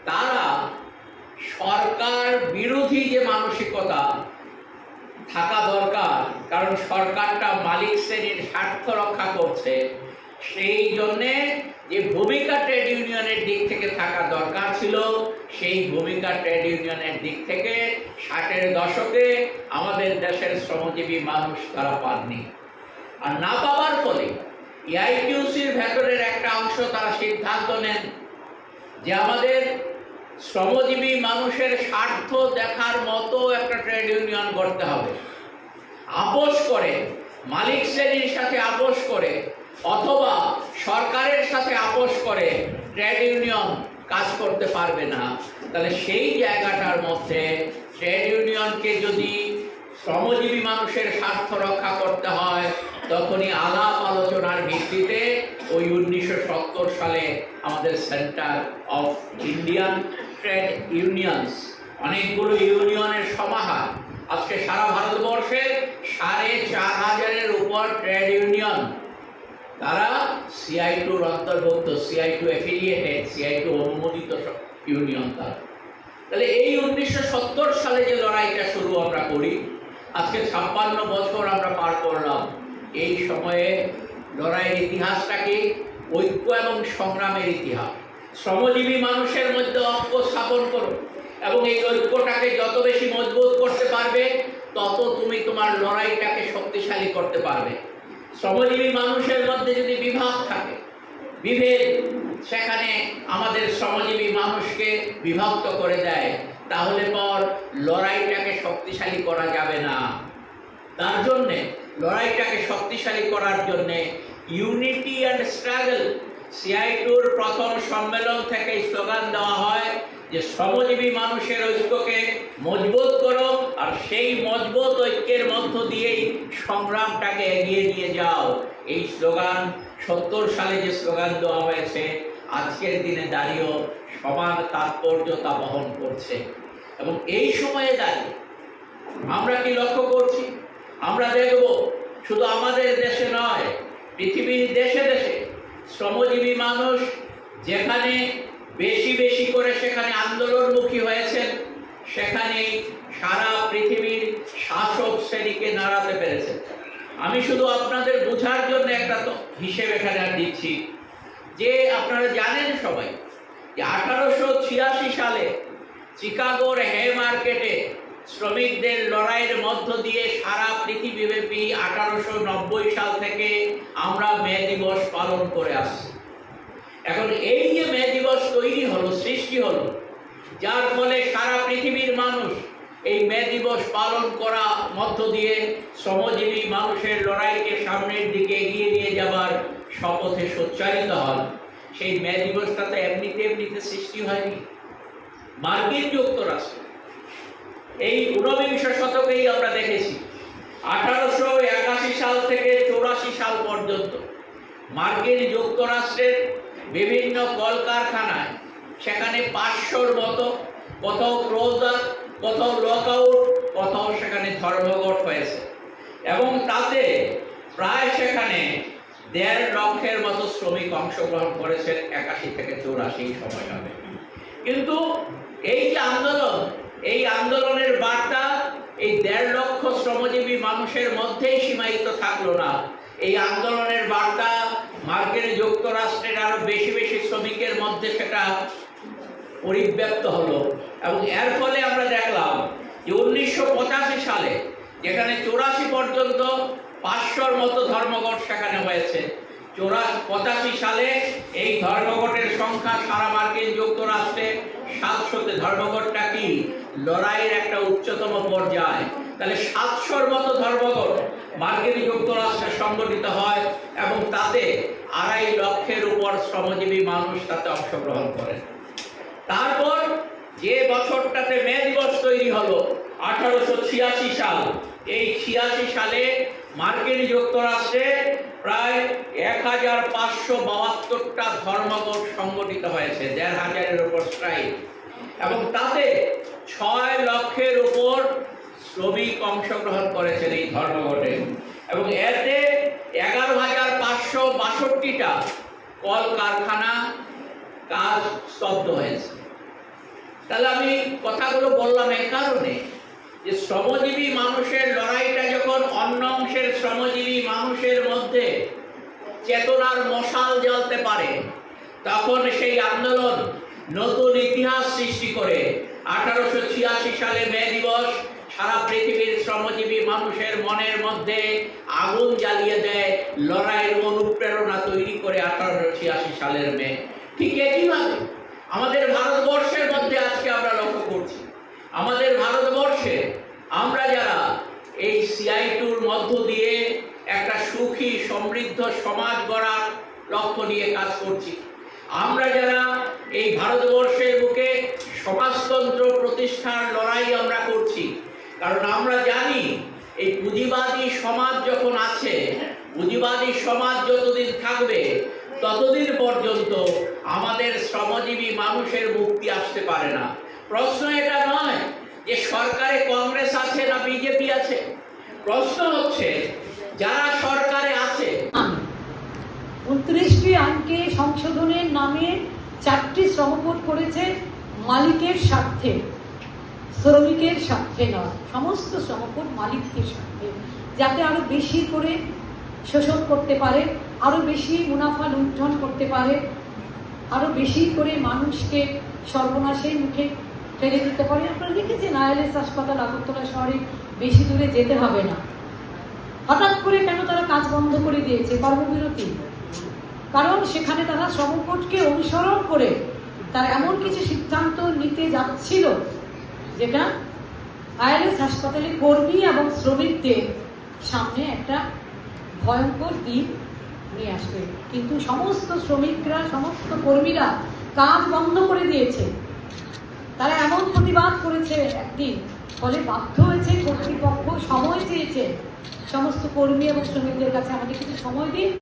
তারা সরকার বিরোধী যে মানসিকতা থাকা দরকার, কারণ সরকারটা মালিক শ্রেণীর স্বার্থ রক্ষা করছে, সেই জন্যে যে ভূমিকা ট্রেড ইউনিয়নের দিক থেকে থাকা দরকার ছিল, সেই ভূমিকা ট্রেড ইউনিয়নের দিক থেকে 60-এর দশকে আমাদের দেশের শ্রমজীবী মানুষ তারা পাননি। আর না পাওয়ার ফলে এআইটিউসির ভেতরের একটা অংশ তারা সিদ্ধান্ত নেন যে আমাদের শ্রমজীবী মানুষের স্বার্থ দেখার মতো একটা ট্রেড ইউনিয়ন করতে হবে। আপোষ করে, মালিক শ্রেণীর সাথে আপোষ করে অথবা সরকারের সাথে আপোষ করে ট্রেড ইউনিয়ন কাজ করতে পারবে না। তাহলে সেই জায়গাটার মধ্যে ট্রেড ইউনিয়নকে যদি শ্রমজীবী মানুষের স্বার্থ রক্ষা করতে হয়, তখনই আলাপ আলোচনার ভিত্তিতে ওই 1970 সালে আমাদের centre of Indian trade unions, অনেকগুলো ইউনিয়নের সমাহার, আজকে সারা ভারতবর্ষের 4500-এর উপর ট্রেড ইউনিয়ন, তারা CI2-র অন্তর্ভুক্ত, CI2 অ্যাফিলিয়েটেড, CI2 অনুমোদিত ইউনিয়ন তারা। তাহলে এই 1970 সালে যে লড়াইটা শুরু আমরা করি, আজকে 56 বছর আমরা পার করলাম। এই সময়ে লড়াইয়ের ইতিহাসটা কি? ঐক্য এবং সংগ্রামের ইতিহাস। শ্রমজীবী মানুষের মধ্যে ঐক্য স্থাপন করো, এবং এই ঐক্যটাকে যত বেশি মজবুত করতে পারবে, তত তুমি তোমার লড়াইটাকে শক্তিশালী করতে পারবে। শ্রমজীবী মানুষের মধ্যে যদি বিভাগ থাকে, বিভেদ সেখানে আমাদের শ্রমজীবী মানুষকে বিভক্ত করে দেয়, তাহলে পর লড়াইটাকে শক্তিশালী করা যাবে না। তার জন্যে লড়াইটাকে শক্তিশালী করার জন্যে ইউনিটি অ্যান্ড স্ট্রাগল, CI2-র প্রথম সম্মেলন থেকে স্লোগান দেওয়া হয় যে শ্রমজীবী মানুষের ঐক্যকে মজবুত করো, আর সেই মজবুত ঐক্যের মধ্য দিয়েই সংগ্রামটাকে এগিয়ে নিয়ে যাও। এই স্লোগান 70 সালে যে স্লোগান দেওয়া হয়েছে, আজকের দিনে দাঁড়িয়েও সমান তাৎপর্যতা বহন করছে। এবং এই সময়ে দাঁড়িয়ে আমরা কি লক্ষ্য করছি? আমরা দেখব শুধু আমাদের দেশে নয়, পৃথিবীর দেশে দেশে শ্রমজীবী মানুষ যেখানে বেশি বেশি করে সেখানে আন্দোলনমুখী হয়েছেন, সেখানেই সারা পৃথিবীর শাসক শ্রেণীকে নাড়াতে পেরেছেন। আমি শুধু আপনাদের বোঝার জন্য একটা হিসেব এখানে দিচ্ছি, যে আপনারা জানেন সবাই যে 1886 সালে চিকাগোর হে মার্কেটে শ্রমিকদের লড়াইয়ের মধ্য দিয়ে সারা পৃথিবীব্যাপী 1890 সাল থেকে আমরা মে দিবস পালন করে আসছি। এখন এই যে মে দিবস তৈরি হলো, সৃষ্টি হলো, যার ফলে সারা পৃথিবীর মানুষ এই মে দিবস পালন করা মধ্য দিয়ে শ্রমজীবী মানুষের লড়াইকে সামনের দিকে এগিয়ে নিয়ে যাবার শপথে সোচ্চারিত হন। সেই মে দিবসটা তো এমনিতে সৃষ্টি হয়নি। মার্কিন যুক্তরাষ্ট্র এই 19বিংশ শতকেই আমরা দেখেছি 1881 সাল থেকে 84 সাল পর্যন্ত মার্কিন যুক্তরাষ্ট্রের বিভিন্ন কলকারখানায় সেখানে 500-র মতো, কোথাও ক্লোজার, কোথাও লকআউট, কোথাও সেখানে ধর্মঘট হয়েছে, এবং তাতে প্রায় সেখানে 1.5 লক্ষের মতো শ্রমিক অংশগ্রহণ করেছেন 81 থেকে 84 সময়কালে। কিন্তু এই যে আন্দোলন, এই আন্দোলনের বার্তা এই 1.5 লক্ষ শ্রমজীবী মানুষের মধ্যেই সীমায়িত থাকলো না। এই আন্দোলনের বার্তা মার্কিন যুক্তরাষ্ট্রের আরো বেশি বেশি শ্রমিকের মধ্যে সেটা পরিব্যাপ্ত হলো, এবং এর ফলে আমরা দেখলাম যে 1985 সালে যেখানে 84 পর্যন্ত 500-র মতো ধর্মঘট সেখানে হয়েছে, 85 সালে এই ধর্মঘটের সংখ্যা সারা মার্কিন যুক্তরাষ্ট্রে 700-তে। ধর্মঘটটা কি? লড়াইয়ের একটা উচ্চতম পর্যায়। তাহলে 700-র মতো ধর্মঘট মার্কিন যুক্তরাষ্ট্রে সংগঠিত হয়, এবং তাতে 2.5 লক্ষের উপর শ্রমজীবী মানুষ তাতে অংশগ্রহণ করেন। তারপর যে বছরটাতে মে দিবস তৈরি হলো 1886 সাল, এই 86 সালে মার্কিন যুক্তরাষ্ট্রে প্রায় 1572টা ধর্মঘট সংগঠিত হয়েছে, 1500-এর উপর স্ট্রাইক, এবং তাতে 6 লক্ষের উপর শ্রমিক অংশগ্রহণ করেছেন এই ধর্মঘটে, এবং এতে 11,562টা কলকারখানা কাজ স্তব্ধ হয়েছে। তাহলে আমি কথাগুলো বললাম এই কারণে যে শ্রমজীবী মানুষের লড়াইটা যখন অন্য অংশের শ্রমজীবী মানুষের মধ্যে চেতনার মশাল জ্বলতে পারে, তখন সেই আন্দোলন নতুন ইতিহাস সৃষ্টি করে 1886 সালে মে দিবস সারা পৃথিবীর শ্রমজীবী মানুষের মনের মধ্যে আগুন জ্বালিয়ে দেয়, লড়াইয়ের অনুপ্রেরণা তৈরি করে 1886 সালের মে। ঠিক একইভাবে আমাদের ভারতবর্ষের মধ্যে আজকে আমরা লক্ষ্য করছি, আমাদের ভারতবর্ষে আমরা যারা এই CI2-র মধ্য দিয়ে একটা সুখী সমৃদ্ধ সমাজ গড়ার লক্ষ্য নিয়ে কাজ করছি, আমরা যারা এই ভারতবর্ষের বুকে সমাজতন্ত্র প্রতিষ্ঠার লড়াই আমরা করছি, কারণ আমরা জানি এই পুঁজিবাদী সমাজ যখন আছে, পুঁজিবাদী সমাজ যতদিন থাকবে ততদিন পর্যন্ত আমাদের শ্রমজীবী মানুষের মুক্তি আসতে পারে না। প্রশ্ন এটা নয় যে সরকারে কংগ্রেস আছে না বিজেপি আছে, প্রশ্ন হচ্ছে যারা সরকারে আছে। 29টি আইনকে সংশোধনের নামে 4টি শ্রমকোড করেছে মালিকের স্বার্থে, শ্রমিকের স্বার্থে নয়। সমস্ত শ্রমকোড মালিকদের স্বার্থে, যাতে আরো বেশি করে শোষণ করতে পারে, আরো বেশি মুনাফা লুণ্ঠন করতে পারে, আরো বেশি করে মানুষকে সর্বনাশের মুখে ফেলে দিতে পারে। আপনারা দেখেছেন ILS হাসপাতাল আগরতলা শহরে বেশি দূরে যেতে হবে না। হঠাৎ করে কেন তারা কাজ বন্ধ করে দিয়েছে, কর্মবিরতি? কারণ সেখানে তারা শ্রমকোডকে অনুসরণ করে তারা এমন কিছু সিদ্ধান্ত নিতে যাচ্ছিল যেটা ILS হাসপাতালে কর্মী এবং শ্রমিকদের সামনে একটা ভয়ঙ্কর দিন নিয়ে আসবে। কিন্তু সমস্ত শ্রমিকরা, সমস্ত কর্মীরা কাজ বন্ধ করে দিয়েছে। তারা এমন প্রতিবাদ করেছে একদিন, ফলে বাধ্য হয়েছে কর্তৃপক্ষ সময় চেয়েছে সমস্ত কর্মী এবং শ্রমিকদের কাছে, আমাদের কিছু সময় দিন।